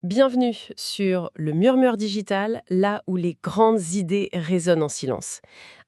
Bienvenue sur le Murmure Digital, là où les grandes idées résonnent en silence.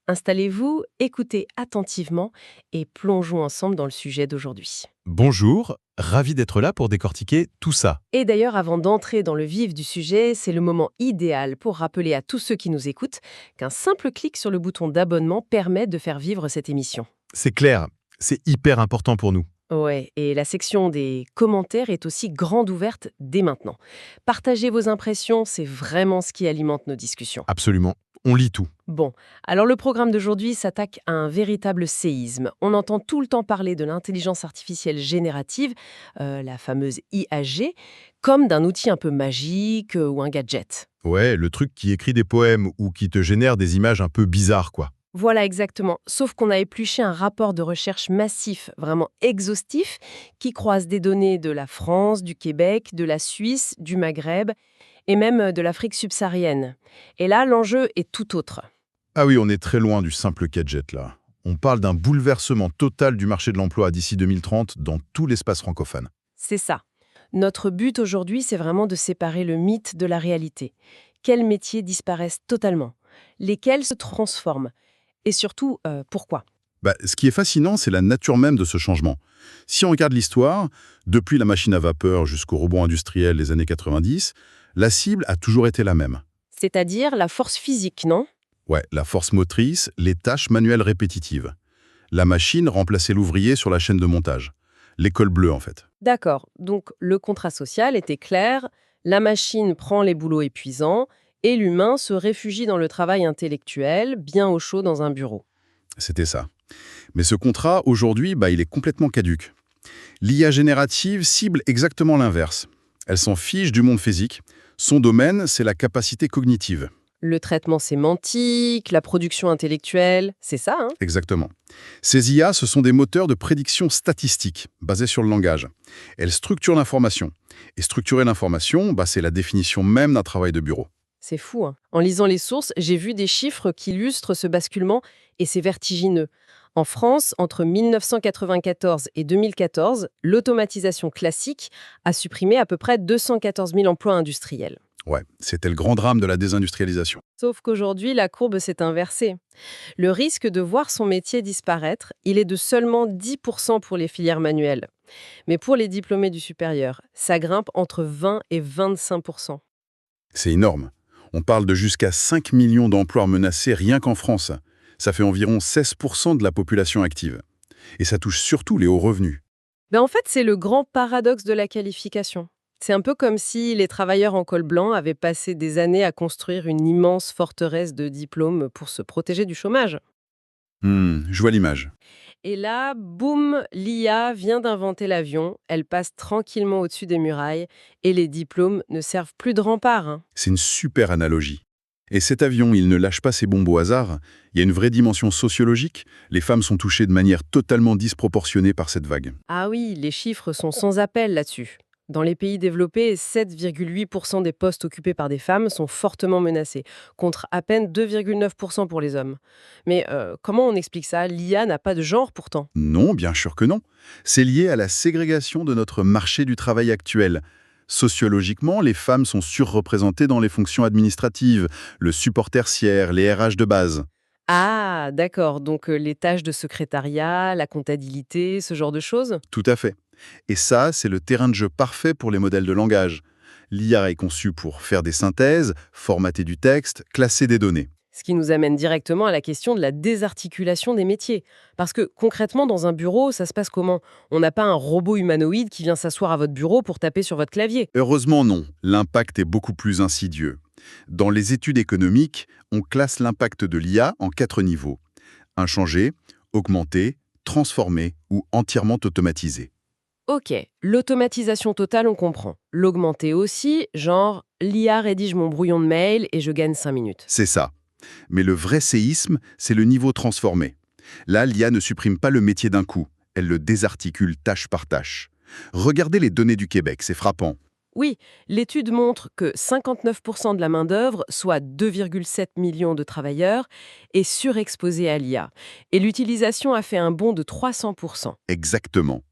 Installez-vous, écoutez attentivement et plongeons ensemble dans le sujet d'aujourd'hui. Bonjour, ravi d'être là pour décortiquer tout ça. Et d'ailleurs, avant d'entrer dans le vif du sujet, c'est le moment idéal pour rappeler à tous ceux qui nous écoutent qu'un simple clic sur le bouton d'abonnement permet de faire vivre cette émission. C'est clair, c'est hyper important pour nous. Ouais, et la section des commentaires est aussi grande ouverte dès maintenant. Partagez vos impressions, c'est vraiment ce qui alimente nos discussions. Absolument, on lit tout. Bon, alors le programme d'aujourd'hui s'attaque à un véritable séisme. On entend tout le temps parler de l'intelligence artificielle générative, la fameuse IAG, comme d'un outil un peu magique ou un gadget. Ouais, le truc qui écrit des poèmes ou qui te génère des images un peu bizarres, quoi. Voilà exactement, sauf qu'on a épluché un rapport de recherche massif, vraiment exhaustif, qui croise des données de la France, du Québec, de la Suisse, du Maghreb et même de l'Afrique subsaharienne. Et là, l'enjeu est tout autre. Ah oui, on est très loin du simple gadget, là. On parle d'un bouleversement total du marché de l'emploi d'ici 2030 dans tout l'espace francophone. C'est ça. Notre but aujourd'hui, c'est vraiment de séparer le mythe de la réalité. Quels métiers disparaissent totalement? Lesquels se transforment? Et surtout, pourquoi? Ce qui est fascinant, c'est la nature même de ce changement. Si on regarde l'histoire, depuis la machine à vapeur jusqu'au robot industriel des années 90, la cible a toujours été la même. C'est-à-dire la force physique, non? Ouais, la force motrice, les tâches manuelles répétitives. La machine remplaçait l'ouvrier sur la chaîne de montage. L'école bleue, en fait. D'accord, donc le contrat social était clair, la machine prend les boulots épuisants et l'humain se réfugie dans le travail intellectuel, bien au chaud dans un bureau. C'était ça. Mais ce contrat, aujourd'hui, il est complètement caduque. L'IA générative cible exactement l'inverse. Elle s'en fiche du monde physique. Son domaine, c'est la capacité cognitive. Le traitement sémantique, la production intellectuelle, c'est ça, hein? Exactement. Ces IA, ce sont des moteurs de prédiction statistique, basés sur le langage. Elles structurent l'information. Et structurer l'information, c'est la définition même d'un travail de bureau. C'est fou, hein. En lisant les sources, j'ai vu des chiffres qui illustrent ce basculement et c'est vertigineux. En France, entre 1994 et 2014, l'automatisation classique a supprimé à peu près 214 000 emplois industriels. Ouais, c'était le grand drame de la désindustrialisation. Sauf qu'aujourd'hui, la courbe s'est inversée. Le risque de voir son métier disparaître, il est de seulement 10% pour les filières manuelles. Mais pour les diplômés du supérieur, ça grimpe entre 20 et 25%. C'est énorme. On parle de jusqu'à 5 millions d'emplois menacés rien qu'en France. Ça fait environ 16% de la population active. Et ça touche surtout les hauts revenus. En fait, c'est le grand paradoxe de la qualification. C'est un peu comme si les travailleurs en col blanc avaient passé des années à construire une immense forteresse de diplômes pour se protéger du chômage. Je vois l'image. Et là, boum, l'IA vient d'inventer l'avion, elle passe tranquillement au-dessus des murailles et les diplômes ne servent plus de rempart, hein. C'est une super analogie. Et cet avion, il ne lâche pas ses bombes au hasard. Il y a une vraie dimension sociologique. Les femmes sont touchées de manière totalement disproportionnée par cette vague. Ah oui, les chiffres sont sans appel là-dessus. Dans les pays développés, 7,8% des postes occupés par des femmes sont fortement menacés, contre à peine 2,9% pour les hommes. Mais comment on explique ça? L'IA n'a pas de genre pourtant. Non, bien sûr que non. C'est lié à la ségrégation de notre marché du travail actuel. Sociologiquement, les femmes sont surreprésentées dans les fonctions administratives, le support tertiaire, les RH de base. Ah, d'accord, donc les tâches de secrétariat, la comptabilité, ce genre de choses? Tout à fait. Et ça, c'est le terrain de jeu parfait pour les modèles de langage. L'IA est conçue pour faire des synthèses, formater du texte, classer des données. Ce qui nous amène directement à la question de la désarticulation des métiers. Parce que concrètement, dans un bureau, ça se passe comment? On n'a pas un robot humanoïde qui vient s'asseoir à votre bureau pour taper sur votre clavier. Heureusement non, l'impact est beaucoup plus insidieux. Dans les études économiques, on classe l'impact de l'IA en 4 niveaux. Inchangé, augmenté, transformé ou entièrement automatisé. Ok, l'automatisation totale, on comprend. L'augmenter aussi, genre l'IA rédige mon brouillon de mail et je gagne 5 minutes. C'est ça. Mais le vrai séisme, c'est le niveau transformé. Là, l'IA ne supprime pas le métier d'un coup, elle le désarticule tâche par tâche. Regardez les données du Québec, c'est frappant. Oui, l'étude montre que 59% de la main-d'œuvre, soit 2,7 millions de travailleurs, est surexposée à l'IA. Et l'utilisation a fait un bond de 300%. Exactement.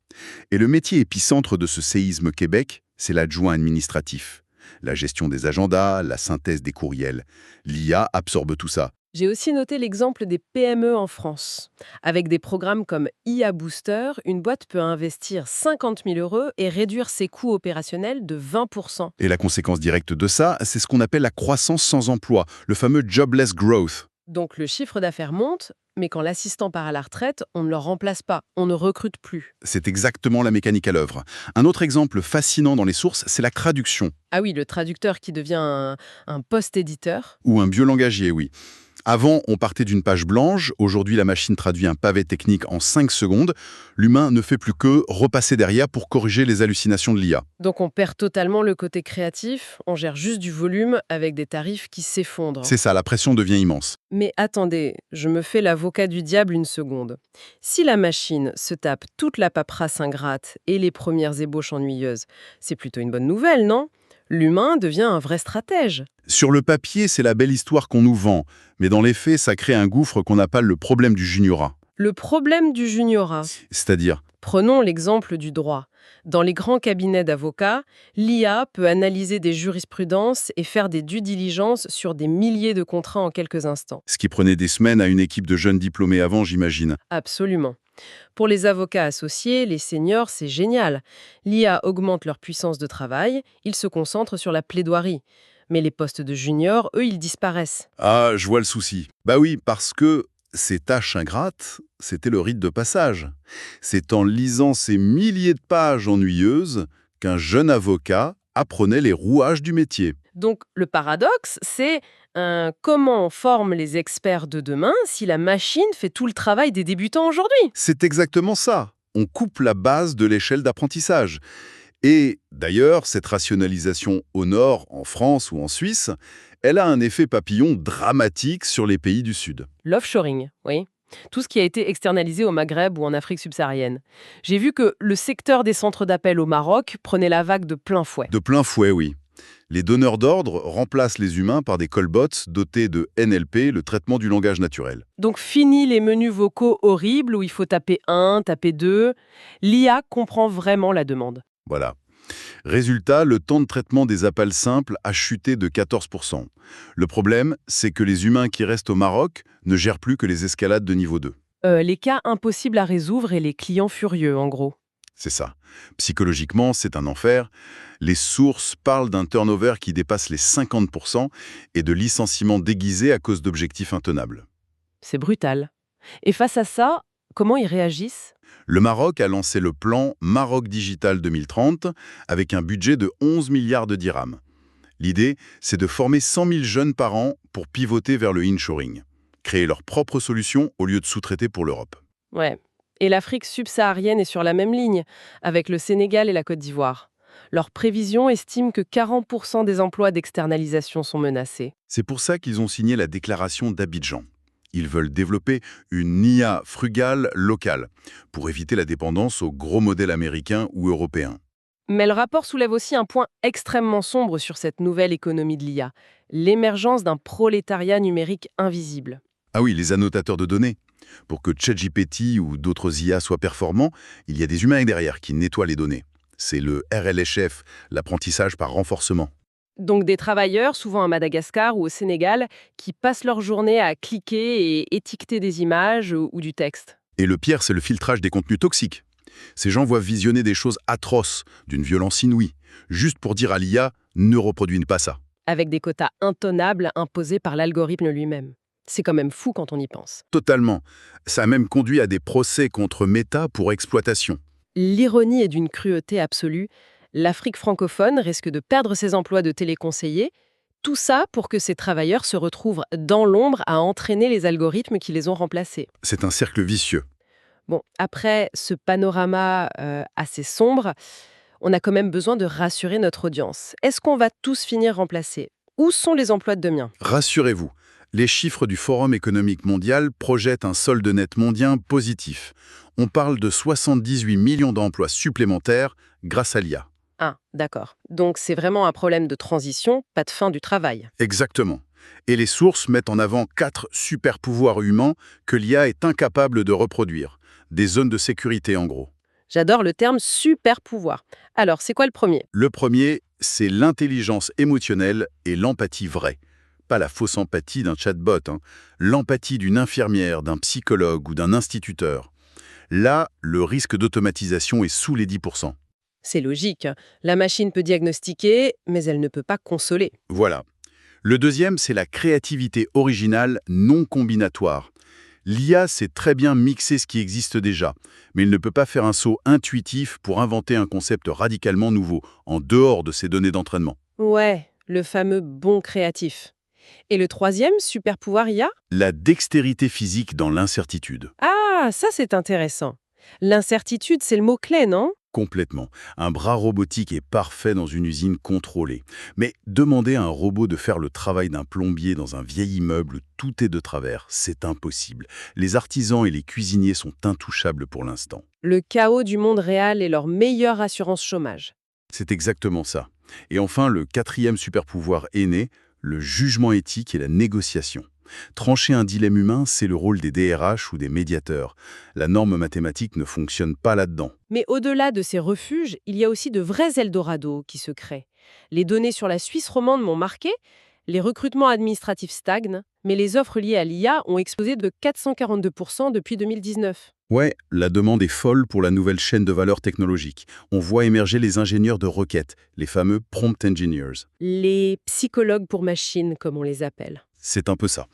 Et le métier épicentre de ce séisme Québec, c'est l'adjoint administratif. La gestion des agendas, la synthèse des courriels. L'IA absorbe tout ça. J'ai aussi noté l'exemple des PME en France. Avec des programmes comme IA Booster, une boîte peut investir 50 000 € et réduire ses coûts opérationnels de 20%. Et la conséquence directe de ça, c'est ce qu'on appelle la croissance sans emploi, le fameux jobless growth. Donc le chiffre d'affaires monte, mais quand l'assistant part à la retraite, on ne le remplace pas, on ne recrute plus. C'est exactement la mécanique à l'œuvre. Un autre exemple fascinant dans les sources, c'est la traduction. Ah oui, le traducteur qui devient un post-éditeur. Ou un biolangagier, oui. Avant, on partait d'une page blanche. Aujourd'hui, la machine traduit un pavé technique en 5 secondes. L'humain ne fait plus que repasser derrière pour corriger les hallucinations de l'IA. Donc on perd totalement le côté créatif, on gère juste du volume avec des tarifs qui s'effondrent. C'est ça, la pression devient immense. Mais attendez, je me fais l'avocat du diable une seconde. Si la machine se tape toute la paperasse ingrate et les premières ébauches ennuyeuses, c'est plutôt une bonne nouvelle, non? L'humain devient un vrai stratège. Sur le papier, c'est la belle histoire qu'on nous vend. Mais dans les faits, ça crée un gouffre qu'on appelle le problème du juniorat. Le problème du juniorat. C'est-à-dire, Prenons l'exemple du droit. Dans les grands cabinets d'avocats, l'IA peut analyser des jurisprudences et faire des due diligence sur des milliers de contrats en quelques instants. ce qui prenait des semaines à une équipe de jeunes diplômés avant, j'imagine. Absolument. Pour les avocats associés, les seniors, c'est génial. L'IA augmente leur puissance de travail, ils se concentrent sur la plaidoirie. Mais les postes de juniors, eux, ils disparaissent. Ah, je vois le souci. Bah oui, parce que ces tâches ingrates, c'était le rite de passage. C'est en lisant ces milliers de pages ennuyeuses qu'un jeune avocat apprenait les rouages du métier. Donc le paradoxe, c'est comment on forme les experts de demain si la machine fait tout le travail des débutants aujourd'hui? C'est exactement ça. On coupe la base de l'échelle d'apprentissage. Et d'ailleurs, cette rationalisation au nord, en France ou en Suisse, elle a un effet papillon dramatique sur les pays du Sud. L'offshoring, oui. Tout ce qui a été externalisé au Maghreb ou en Afrique subsaharienne. J'ai vu que le secteur des centres d'appel au Maroc prenait la vague de plein fouet. De plein fouet, oui. Les donneurs d'ordre remplacent les humains par des callbots dotés de NLP, le traitement du langage naturel. Donc fini les menus vocaux horribles où il faut taper 1, taper 2. L'IA comprend vraiment la demande. Voilà. Résultat, le temps de traitement des appels simples a chuté de 14%. Le problème, c'est que les humains qui restent au Maroc ne gèrent plus que les escalades de niveau 2. Les cas impossibles à résoudre et les clients furieux, en gros. C'est ça. Psychologiquement, c'est un enfer. Les sources parlent d'un turnover qui dépasse les 50% et de licenciements déguisés à cause d'objectifs intenables. C'est brutal. Et face à ça, comment ils réagissent? Le Maroc a lancé le plan Maroc Digital 2030 avec un budget de 11 milliards de dirhams. L'idée, c'est de former 100 000 jeunes par an pour pivoter vers le inshoring, créer leur propre solution au lieu de sous-traiter pour l'Europe. Ouais. Et l'Afrique subsaharienne est sur la même ligne, avec le Sénégal et la Côte d'Ivoire. Leurs prévisions estiment que 40% des emplois d'externalisation sont menacés. C'est pour ça qu'ils ont signé la déclaration d'Abidjan. Ils veulent développer une IA frugale locale pour éviter la dépendance aux gros modèles américains ou européens. Mais le rapport soulève aussi un point extrêmement sombre sur cette nouvelle économie de l'IA, l'émergence d'un prolétariat numérique invisible. Ah oui, les annotateurs de données. Pour que ChatGPT ou d'autres IA soient performants, il y a des humains derrière qui nettoient les données. C'est le RLHF, l'apprentissage par renforcement. Donc des travailleurs, souvent à Madagascar ou au Sénégal, qui passent leur journée à cliquer et étiqueter des images ou du texte. Et le pire, c'est le filtrage des contenus toxiques. Ces gens voient visionner des choses atroces, d'une violence inouïe, juste pour dire à l'IA « ne reproduis pas ça ». Avec des quotas intenables imposés par l'algorithme lui-même. C'est quand même fou quand on y pense. Totalement. Ça a même conduit à des procès contre Meta pour exploitation. L'ironie est d'une cruauté absolue. L'Afrique francophone risque de perdre ses emplois de téléconseillers. Tout ça pour que ces travailleurs se retrouvent dans l'ombre à entraîner les algorithmes qui les ont remplacés. C'est un cercle vicieux. Bon, après ce panorama assez sombre, on a quand même besoin de rassurer notre audience. Est-ce qu'on va tous finir remplacés? Où sont les emplois de demain? Rassurez-vous, les chiffres du Forum économique mondial projettent un solde net mondial positif. On parle de 78 millions d'emplois supplémentaires grâce à l'IA. Ah, d'accord. Donc c'est vraiment un problème de transition, pas de fin du travail. Exactement. Et les sources mettent en avant 4 super pouvoirs humains que l'IA est incapable de reproduire. Des zones de sécurité en gros. J'adore le terme super pouvoir. Alors, c'est quoi le premier? Le premier, c'est l'intelligence émotionnelle et l'empathie vraie. Pas la fausse empathie d'un chatbot, hein. L'empathie d'une infirmière, d'un psychologue ou d'un instituteur. Là, le risque d'automatisation est sous les 10%. C'est logique. La machine peut diagnostiquer, mais elle ne peut pas consoler. Voilà. Le deuxième, c'est la créativité originale non combinatoire. L'IA sait très bien mixer ce qui existe déjà, mais il ne peut pas faire un saut intuitif pour inventer un concept radicalement nouveau, en dehors de ses données d'entraînement. Ouais, le fameux bon créatif. Et le troisième, super pouvoir IA? La dextérité physique dans l'incertitude. Ah, ça c'est intéressant. L'incertitude, c'est le mot-clé, non? Complètement. Un bras robotique est parfait dans une usine contrôlée. Mais demander à un robot de faire le travail d'un plombier dans un vieil immeuble où tout est de travers, c'est impossible. Les artisans et les cuisiniers sont intouchables pour l'instant. Le chaos du monde réel est leur meilleure assurance chômage. C'est exactement ça. Et enfin, le quatrième super-pouvoir est né, le jugement éthique et la négociation. Trancher un dilemme humain, c'est le rôle des DRH ou des médiateurs. La norme mathématique ne fonctionne pas là-dedans. Mais au-delà de ces refuges, il y a aussi de vrais Eldorado qui se créent. Les données sur la Suisse romande m'ont marqué. Les recrutements administratifs stagnent, mais les offres liées à l'IA ont explosé de 442% depuis 2019. Ouais, la demande est folle pour la nouvelle chaîne de valeur technologique. On voit émerger les ingénieurs de requête, les fameux prompt engineers. Les psychologues pour machines, comme on les appelle. C'est un peu ça.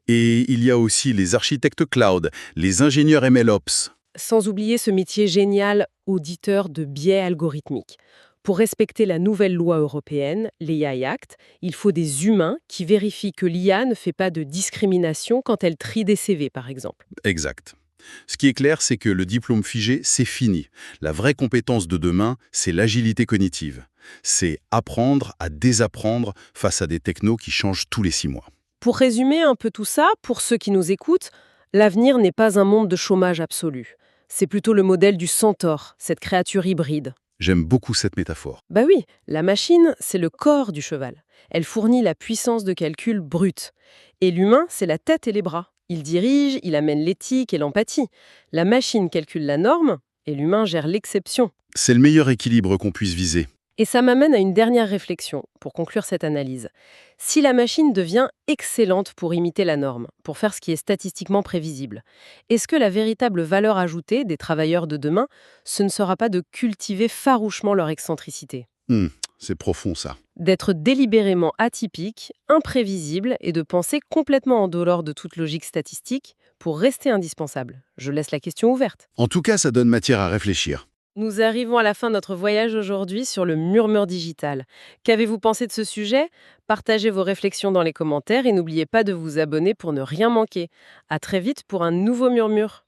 Et il y a aussi les architectes cloud, les ingénieurs MLOps. Sans oublier ce métier génial, auditeur de biais algorithmiques. Pour respecter la nouvelle loi européenne, l'AI Act, il faut des humains qui vérifient que l'IA ne fait pas de discrimination quand elle trie des CV, par exemple. Exact. Ce qui est clair, c'est que le diplôme figé, c'est fini. La vraie compétence de demain, c'est l'agilité cognitive. C'est apprendre à désapprendre face à des technos qui changent tous les 6 mois. Pour résumer un peu tout ça, pour ceux qui nous écoutent, l'avenir n'est pas un monde de chômage absolu. C'est plutôt le modèle du centaure, cette créature hybride. J'aime beaucoup cette métaphore. Bah oui, la machine, c'est le corps du cheval. Elle fournit la puissance de calcul brute. Et l'humain, c'est la tête et les bras. Il dirige, il amène l'éthique et l'empathie. La machine calcule la norme et l'humain gère l'exception. C'est le meilleur équilibre qu'on puisse viser. Et ça m'amène à une dernière réflexion pour conclure cette analyse. Si la machine devient excellente pour imiter la norme, pour faire ce qui est statistiquement prévisible, est-ce que la véritable valeur ajoutée des travailleurs de demain, ce ne sera pas de cultiver farouchement leur excentricité? C'est profond ça. D'être délibérément atypique, imprévisible et de penser complètement en dehors de toute logique statistique pour rester indispensable. Je laisse la question ouverte. En tout cas, ça donne matière à réfléchir. Nous arrivons à la fin de notre voyage aujourd'hui sur le murmure digital. Qu'avez-vous pensé de ce sujet? Partagez vos réflexions dans les commentaires et n'oubliez pas de vous abonner pour ne rien manquer. À très vite pour un nouveau murmure.